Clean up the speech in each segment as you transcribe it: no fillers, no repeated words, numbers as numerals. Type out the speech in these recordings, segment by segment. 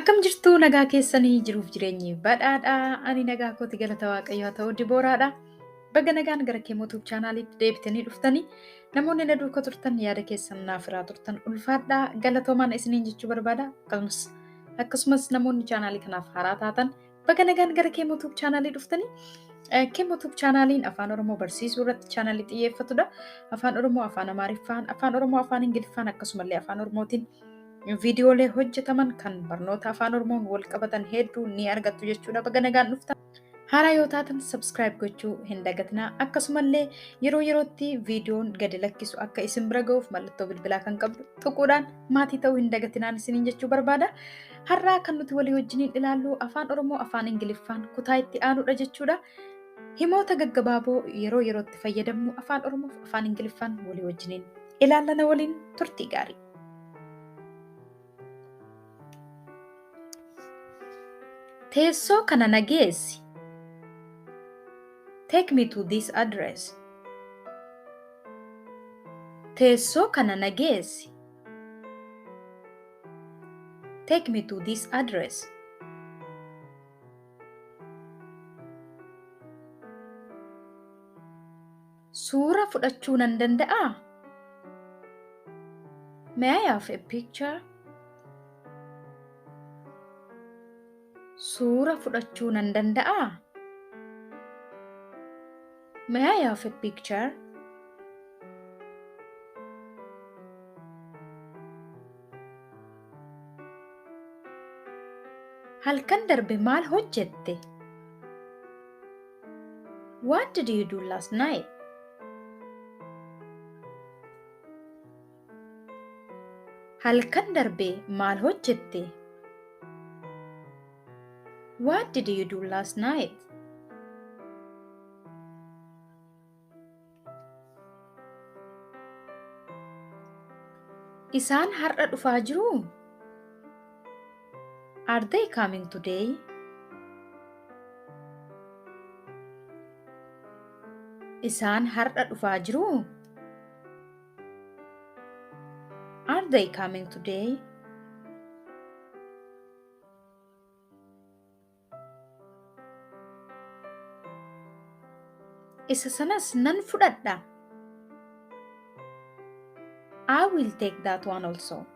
Akkam jirtu nagaa keessanii jiruuf jireenyi badhaadhaa. Ani nagaa kooti galata Waaqayyoo ta'u dibooraadha. Baga nagaan gara kee YouTube chaanaaliitti deebitanii dhuftanii namoonni na duukaa turtan yaada keessan naaf irraa turtan ulfaadhaa galatoomaan isiniin jechuu barbaada. Akkasumas namoonni chaanaalii kanaaf haaraa taatan baga nagaan gara kee YouTube chaanaalii dhuftanii YouTube chaanaaliin Afaan Oromoo barsiisuu irratti chaanaalii xiyyeeffatudha. Afaan Oromoo, Afaan Amaariffaan, Afaan Oromoo, Afaan Ingiliffaan akkasumallee Afaan Oromootiin viidiyoolee hojjetaman kan barnoota Afaan Oromoon wal qabatan hedduu ni argattu jechuudha. Baga nagaan dhuftan. Haaraa yoo taatan subscribe gochuu hin dagatinaa. Akkasumallee yeroo yerootti viidiyoon gadi lakkisu akka isin bira ga'uuf mallattoo bilbilaa kan qabdu tuquudhaan maatii ta'uu hin dagatinaan isiniin jechuu barbaada. Har'aa kan nuti walii wajjiniin ilaallu Afaan Oromoo, Afaan Ingiliffaan kutaa itti aanudha jechuudha. Himoota gaggabaaboo yeroo yerootti fayyadamnu Afaan Oromoo fi Afaan Ingiliffaan walii wajjiniin ilaallana waliin turtii gaarii. Teessoo kana nageessi. Take me to this address. Teessoo kana nageessi. Take me to this address. Suura fudhachuu nan danda'aa? May I have a picture? Suura fudhachuu nan danda'aa? May I have a picture? Halkan darbe maal hojjette? What did you do last night? Halkan darbe maal hojjette? What did you do last night? Isaan har'a dhufaa jiruu? Are they coming today? Isaan har'a dhufaa jiruu? Are they coming today? Isa sanas nan fudhadha. I will take that one also.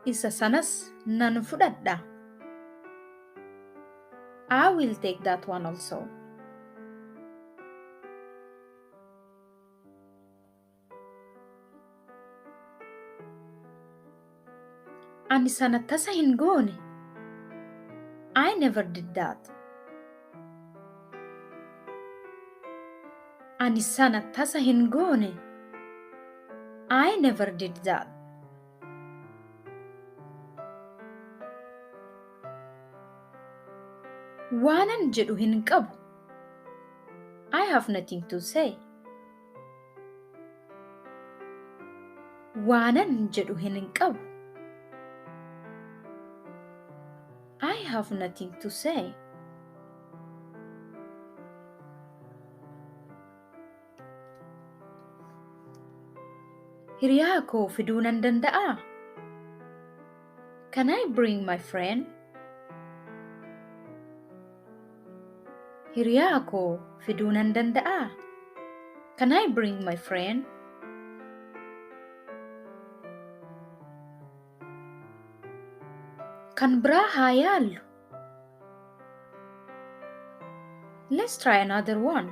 Isa sanas nan fudhadha. I will take that one also. Ani sana tasa hin goone. I never did that. Ani sana tasa hin goone. I never did that. Waanan jedhu hin qabu. I have nothing to say. Waanan jedhu hin qabu. I have nothing to say. Hiriyaa koo fiduu nan danda'aa? Can I bring my friend? Hiriyaa koo fiduu nan danda'aa? Can I bring my friend? Kan biraa haa yaallu. Let's try another one.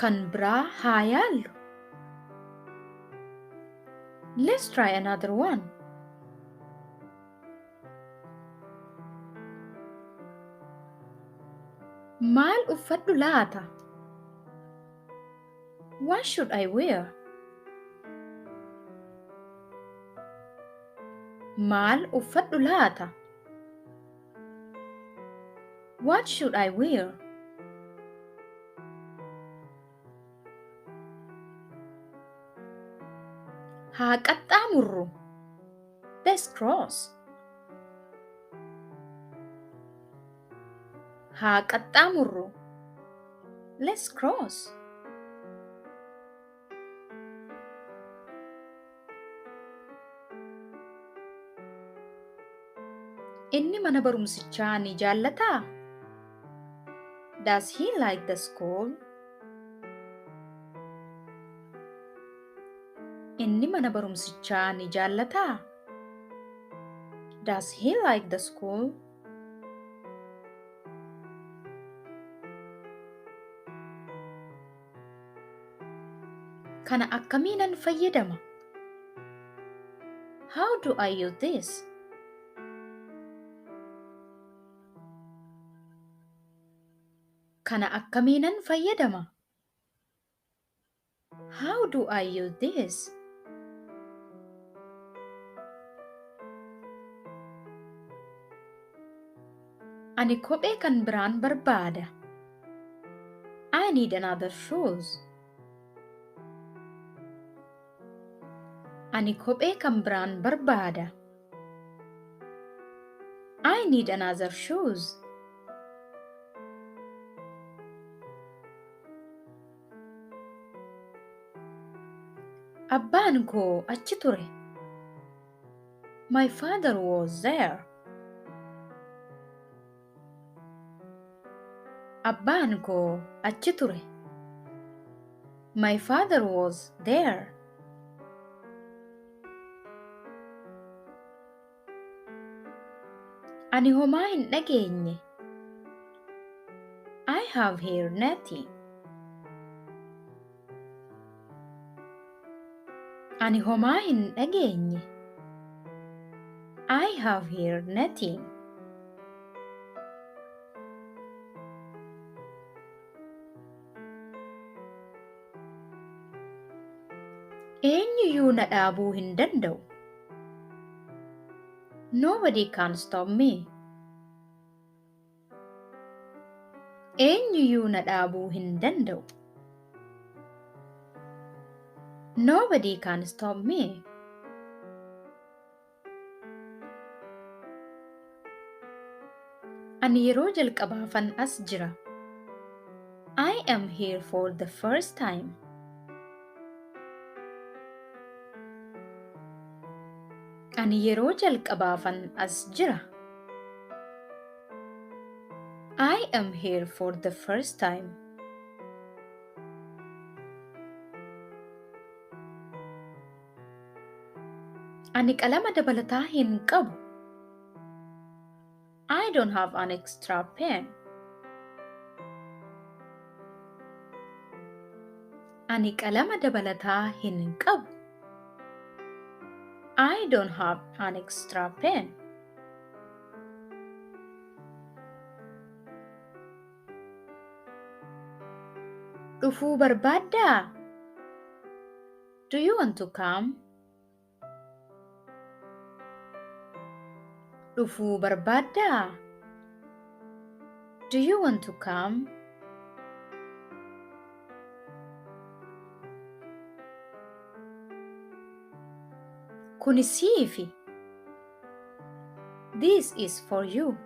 Kan biraa haa yaallu. Let's try another one. Maal uffadhu laata? What should I wear? Maal uffadhu laata? What should I wear? Haa qaxxaamurru. Let's cross. Haa qaxxaamurru. Let's cross. Inni mana barumsichaa ni jaallataa? Does he like the school? Inni mana barumsichaa ni jaallataa? Does he like the school? Kana akkamiinan fayyadama? How do I use this? Kana akkamiinan fayyadama? How do I use this? Ani kophee kan biraan barbaada. I need another shoes. Ani kophee kan biraan barbaada. I need another shoes. Abbaan koo achi ture. My father was there. Abbaan koo achi ture. My father was there. Ani homaa hin dhageenye. I have heard nothing. Ani homaa hin dhageenye. I have heard nothing. Eenyuyyuu na dhaabuu hin danda'u. Nobody can stop me. Eenyuyyuu na dhaabuu hin danda'u. Nobody can stop me. Ani yeroo jalqabaafan as jira. I am here for the first time. Ani yeroo jalqabaafan as jira. I am here for the first time. Ani qalama dabalataa hin qabu. I don't have an extra pen. Ani qalama dabalataa hin qabu. I don't have an extra pen. Dhufuu barbaaddaa? Do you want to come? Dhufuu barbaaddaa? Do you want to come? Kuni siifi. This is for you.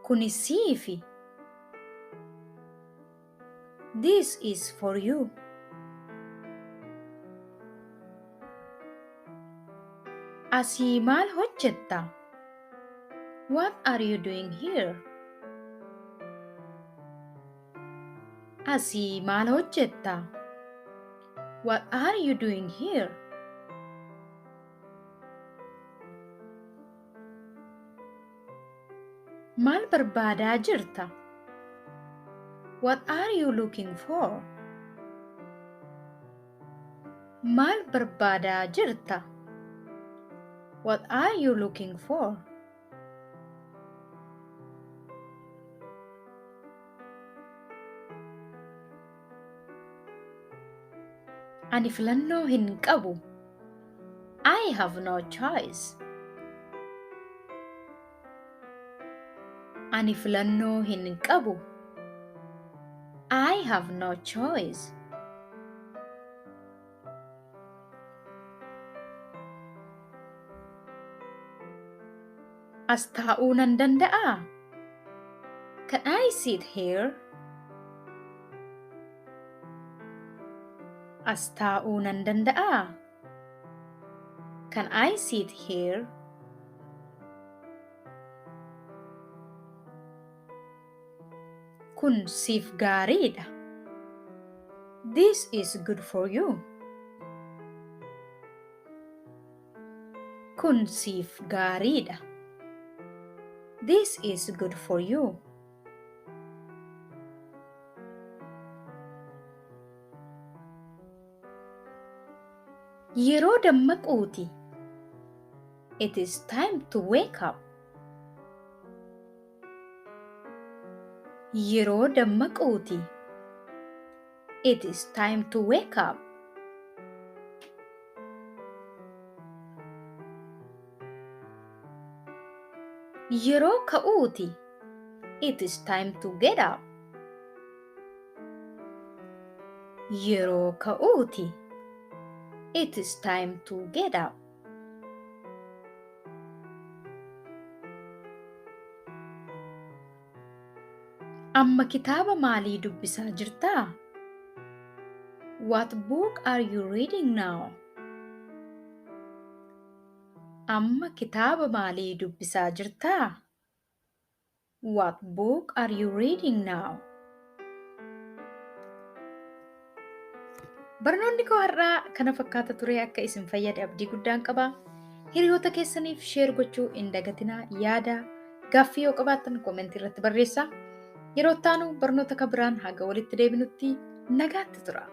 Kuni siifi. This is for you. Asii maal hojjetta? What are you doing here? Asii maal hojjetta? What are you doing here? Maal barbaadaa jirta? What are you looking for? Maal barbaadaa jirta? What are you looking for? Ani filannoo hin qabu. I have no choice. Ani filannoo hin qabu. I have no choice. As taa'uu nan danda'aa? Can I sit here? As taa'uu nan danda'aa? Can I sit here? Kun siif gaariidha. This is good for you. Kun siif gaariidha. This is good for you. Yeroo dammaquuti. It is time to wake up. Yeroo dammaquuti. It is time to wake up. Yeroo ka'uuti. It is time to get up. Yeroo ka'uuti. It is time to get up. Amma kitaaba maalii dubbisaa jirtaa? What book are you reading now? Amma kitaaba maalii dubbisaa jirtaa? What book are you reading now? Barnoonni koo har'aa kana fakkaata ture. Akka isin fayyade abdii guddaan qaba. Hiriyoota keessaniif sheer gochuu hin dagatinaa. Yaada gaaffii yoo qabaattan koomentii irratti barreessaa. Yeroo itti aanu barnoota kan biraan haga walitti deebinutti nagaatti tura.